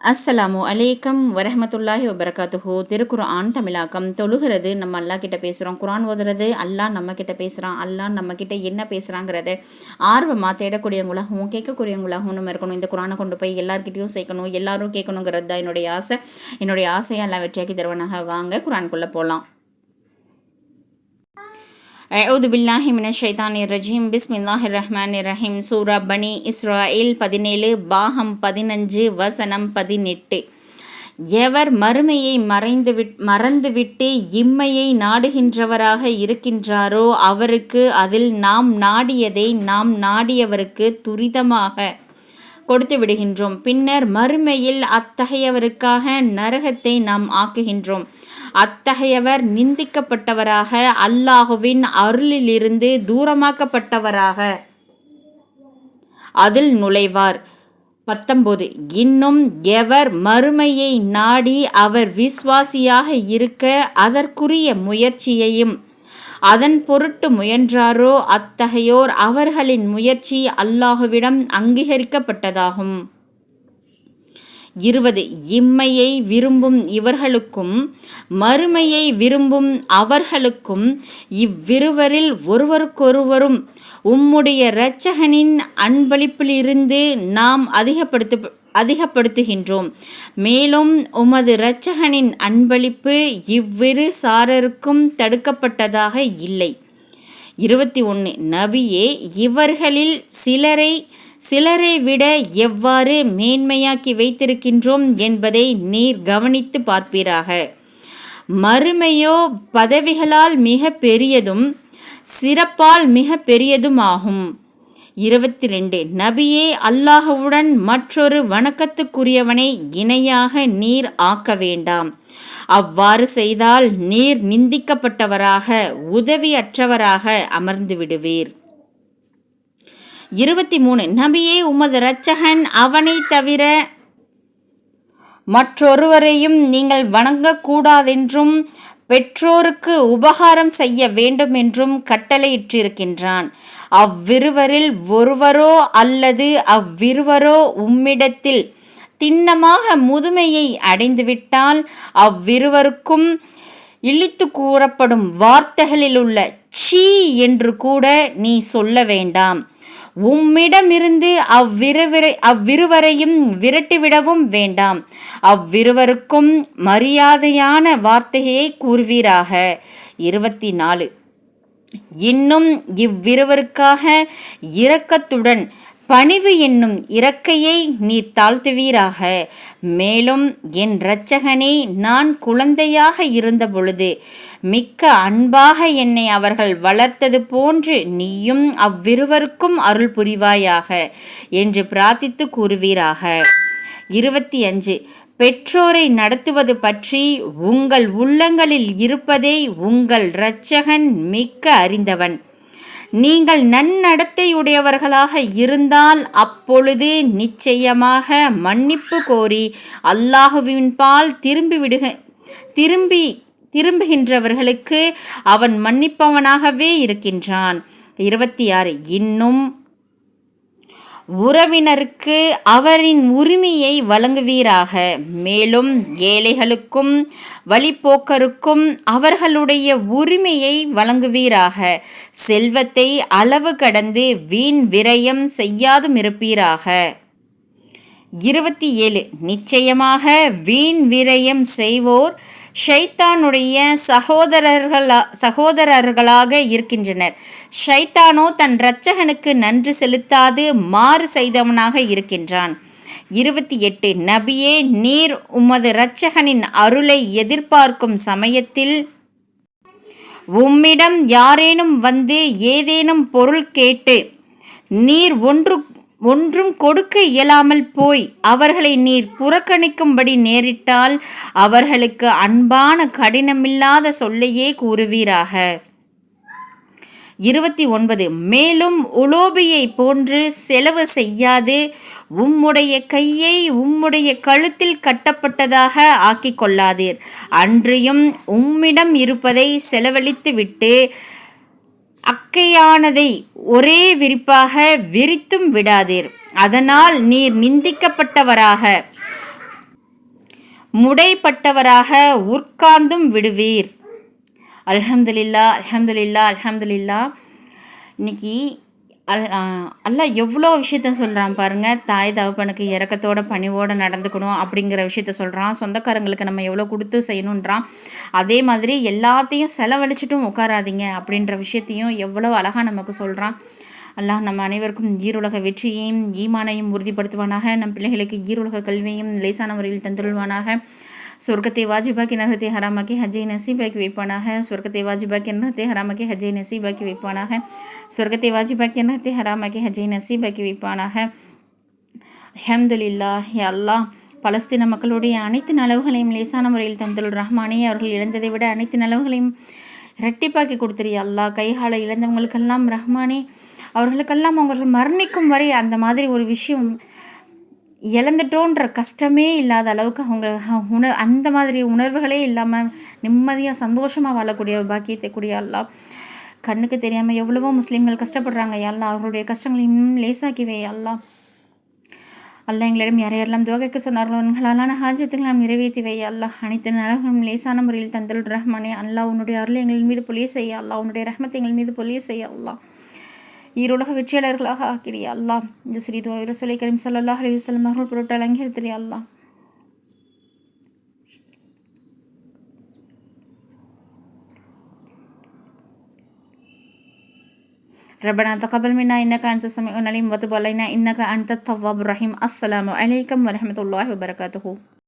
அஸ்ஸலாமு அலைக்கும் வரஹ்மத்துல்லாஹி வபரகாத்துஹு. திருக்குர்ஆன் தமிழாக்கம். தொழுகிறது நம்ம அல்லா கிட்ட பேசுகிறோம், குரான் ஓதுறது அல்லாஹ் நம்ம கிட்ட பேசுகிறான், அல்லாஹ் நம்ம கிட்ட என்ன பேசுகிறாங்கிறத ஆர்வமாக தேடக்கூடியவங்களாகவும் கேட்கக்கூடியவங்களாகவும் நம்ம இருக்கணும். இந்த குரானை கொண்டு போய் எல்லார்கிட்டையும் சேர்க்கணும், எல்லாரும் கேட்கணுங்கிறது தான் என்னுடைய ஆசை. என்னுடைய ஆசையை எல்லாம் வெற்றியாக்கி தருவனாக. வாங்க குரானுக்குள்ளே போகலாம். அஊது பில்லாஹி மினஷ் ஷைத்தானிர் ரஜீம். பிஸ்மில்லாஹிர் ரஹ்மானிர் ரஹீம். சூரா பனி இஸ்ராயில் 17 பாகம் 15 வசனம் 18. எவர் மறுமையை மறந்துவிட்டு இம்மையை நாடுகின்றவராக இருக்கின்றாரோ அவருக்கு அதில் நாம் நாடியதை நாம் நாடியவருக்கு துரிதமாக கொடுத்து விடுகின்றோம். பின்னர் மறுமையில் அத்தகையவருக்காக நரகத்தை நாம் ஆக்குகின்றோம். அத்தகையவர் நிந்திக்கப்பட்டவராக, அல்லாஹுவின் அருளிலிருந்து தூரமாக்கப்பட்டவராக அதில் நுழைவார். 19. இன்னும் எவர் மறுமையை நாடி அவர் விசுவாசியாக இருக்க அதற்குரிய முயற்சியையும் அதன் பொருட்டு முயன்றாரோ அத்தகையோர் அவர்களின் முயற்சி அல்லாஹுவிடம் அங்கீகரிக்கப்பட்டதாகும். 20. இம்மையை விரும்பும் இவர்களுக்கும் மறுமையை விரும்பும் அவர்களுக்கும் இவ்விருவரில் ஒருவருக்கொருவரும் உம்முடைய இரட்சகனின் அன்பளிப்பிலிருந்து நாம் அதிகப்படுத்துகின்றோம். மேலும் உமது இரட்சகனின் அன்பளிப்பு இவ்விரு சாரருக்கும் தடுக்கப்பட்டதாக இல்லை. 21. நபியே, இவர்களில் சிலரை விட எவ்வாறு மேன்மையாக்கி வைத்திருக்கின்றோம் என்பதை நீர் கவனித்து பார்ப்பீராக. மறுமையோ பதவிகளால் மிக பெரியதும் சிறப்பால் மிக பெரியதுமாகும். 22. நபியே, அல்லாஹுவுடன் மற்றொரு வணக்கத்துக்குரியவனை இணையாக நீர் ஆக்க வேண்டாம். அவ்வாறு செய்தால் நீர் நிந்திக்கப்பட்டவராக உதவியற்றவராக அமர்ந்து விடுவீர். 23. நபியே, உமது இரட்சகன் அவனை தவிர மற்றொருவரையும் நீங்கள் வணங்கக்கூடாதென்றும் பெற்றோருக்கு உபகாரம் செய்ய வேண்டும் என்றும் கட்டளையிட்டிருக்கின்றான். அவ்விருவரில் ஒருவரோ அல்லது அவ்விருவரோ உம்மிடத்தில் திண்ணமாக முதுமையை அடைந்துவிட்டால் அவ்விருவருக்கும் இழித்து கூறப்படும் வார்த்தைகளிலுள்ள சீ என்று கூட நீ சொல்ல வேண்டாம். உம்மிடமிருந்து அவ்விருவரையும் விரட்டிவிடவும் வேண்டாம். அவ்விருவருக்கும் மரியாதையான வார்த்தையை கூறுவீராக. 24. இன்னும் இவ்விருவருக்காக இரக்கத்துடன் பணிவு என்னும் இறக்கையை நீ தாழ்த்துவீராக. மேலும் என் இரட்சகனே, நான் குழந்தையாக இருந்தபொழுது மிக்க அன்பாக என்னை அவர்கள் வளர்த்தது போன்று நீயும் அவ்விருவருக்கும் அருள் புரிவாயாக என்று பிரார்த்தித்து கூறுவீராக. 25. பெற்றோரை நடத்துவது பற்றி உங்கள் உள்ளங்களில் இருப்பதை உங்கள் இரட்சகன் மிக்க அறிந்தவன். நீங்கள் நன்னடத்தையுடையவர்களாக இருந்தால் அப்பொழுது நிச்சயமாக மன்னிப்பு கோரி அல்லாஹுவின் பால் திரும்புகின்றவர்களுக்கு அவன் மன்னிப்பவனாகவே இருக்கின்றான். 26. இன்னும் உறவினருக்கு அவரின் உரிமையை வழங்குவீராக. மேலும் ஏழைகளுக்கும் வழிப்போக்கருக்கும் அவர்களுடைய உரிமையை வழங்குவீராக. செல்வத்தை அளவு கடந்து வீண் விரயம் செய்யாதும் இருப்பீராக. 27. நிச்சயமாக வீண் விரயம் செய்வோர் ஷைத்தானுடைய சகோதரர்களாக இருக்கின்றனர். ஷைத்தானோ தன் இரட்சகனுக்கு நன்றி செலுத்தாது மாறு செய்தவனாக இருக்கின்றான். 28. நபியே, நீர் உமது இரட்சகனின் அருளை எதிர்பார்க்கும் சமயத்தில் உம்மிடம் யாரேனும் வந்து ஏதேனும் பொருள் கேட்டு நீர் ஒன்றும் கொடுக்க இயலாமல் போய் அவர்களை நீர் புறக்கணிக்கும்படி நேரிட்டால் அவர்களுக்கு அன்பான கடினமில்லாத சொல்லையே கூறுவீராக. 29. மேலும் உலோபியை போன்று செலவு செய்யாது உம்முடைய கையை உம்முடைய கழுத்தில் கட்டப்பட்டதாக ஆக்கிக் கொள்ளாதீர். அன்றியும் உம்மிடம் இருப்பதை செலவழித்து விட்டு அக்கையானதை ஒரே விரிப்பாக விரித்தும் விடாதீர். அதனால் நீர் நிந்திக்கப்பட்டவராக முடைப்பட்டவராக உட்கார்ந்தும் விடுவீர். அல்ஹம்துலில்லா, அல்ஹம்துலில்லா, அல்ஹம்துலில்லா. இன்னைக்கு அல்லாஹ் எவ்வளோ விஷயத்த சொல்கிறான் பாருங்கள். தாய் தகப்பனுக்கு இறக்கத்தோட பணிவோடு நடந்துக்கணும் அப்படிங்கிற விஷயத்த சொல்கிறான். சொந்தக்காரங்களுக்கு நம்ம எவ்வளோ கொடுத்து செய்யணுன்றான். அதே மாதிரி எல்லாத்தையும் செலவழிச்சிட்டும் உட்காராதீங்க அப்படின்ற விஷயத்தையும் எவ்வளோ அழகாக நமக்கு சொல்கிறான். அல்லாஹ் நம்ம அனைவருக்கும் ஈருலக வெற்றியையும் ஈமானையும் உறுதிப்படுத்துவானாக. நம் பிள்ளைகளுக்கு ஈருலக கல்வியையும் லேசான முறையில் தந்துள்வானாக. சொர்க்கத்தை வாஜிபாக்கி நரகத்தை ஹராமாக்கி ஹஜ்ஜை நசீபாக்கி வைப்பானாக. சொர்க்கத்தை வாஜிபாக்கி நரகத்தை ஹராமாக்கி ஹஜ்ஜை நசீபாக்கி வைப்பானாக. சொர்க்கத்தை வாஜிபாக்கி நரகத்தை ஹராமாக்கி ஹஜ்ஜை நசீபாக்கி வைப்பானாக. அல்ஹம்துலில்லா. யா அல்லாஹ், பலஸ்தீன மக்களுடைய அனைத்து நலவுகளையும் லேசான முறையில் தந்துள் ரஹ்மானே. அவர்கள் இழந்ததை விட அனைத்து நலவுகளையும் இரட்டிப்பாக்கி கொடுத்துரு அல்லாஹ். கைகால இழந்தவங்களுக்கெல்லாம் ரஹ்மானே, அவர்களுக்கெல்லாம் அவர்கள் மரணிக்கும் வரை அந்த மாதிரி ஒரு விஷயம் இழந்துட்டோன்ற கஷ்டமே இல்லாத அளவுக்கு அவங்க அந்த மாதிரி உணர்வுகளே இல்லாமல் நிம்மதியாக சந்தோஷமாக வாழக்கூடிய பாக்கியத்தை கூடிய அல்லாஹ். கண்ணுக்கு தெரியாமல் எவ்வளவோ முஸ்லீம்கள் கஷ்டப்படுறாங்க அல்லாஹ். அவர்களுடைய கஷ்டங்களை இன்னும் லேசாக்கிவே அல்லாஹ். அல்லாஹ் எங்களிடம் யாரையெல்லாம் துவகைக்கு சொன்னார்களோ உங்களாலான ஹாஜத்தில் நாம் நிறைவேற்றி வை அல்லாஹ். அனைத்து நலர்களும் லேசான முறையில் தந்தல் ரஹ்மானே. அல்லாஹ் உன்னுடைய அருளை எங்கள் மீது பொழிய செய்ய அல்லாஹ். உன்னுடைய ரஹ்மத்தை எங்கள் மீது பொழிய செய்ய அல்லாஹ். ஈருலக வெற்றியாளர்களாக ஆக்கிடியா அல்லாஹ். இந்த ஸ்ரீதுவா ரசூலை கரீம் ஸல்லல்லாஹு அலைஹி வஸல்லம் அவர்கள் பொருட்டு அலங்கரித்திரியா அல்லாஹ். ربنا تقبل منا إنك أنت السميع العليم وتب علينا إنك أنت التواب الرحيم. السلام عليكم ورحمة الله وبركاته.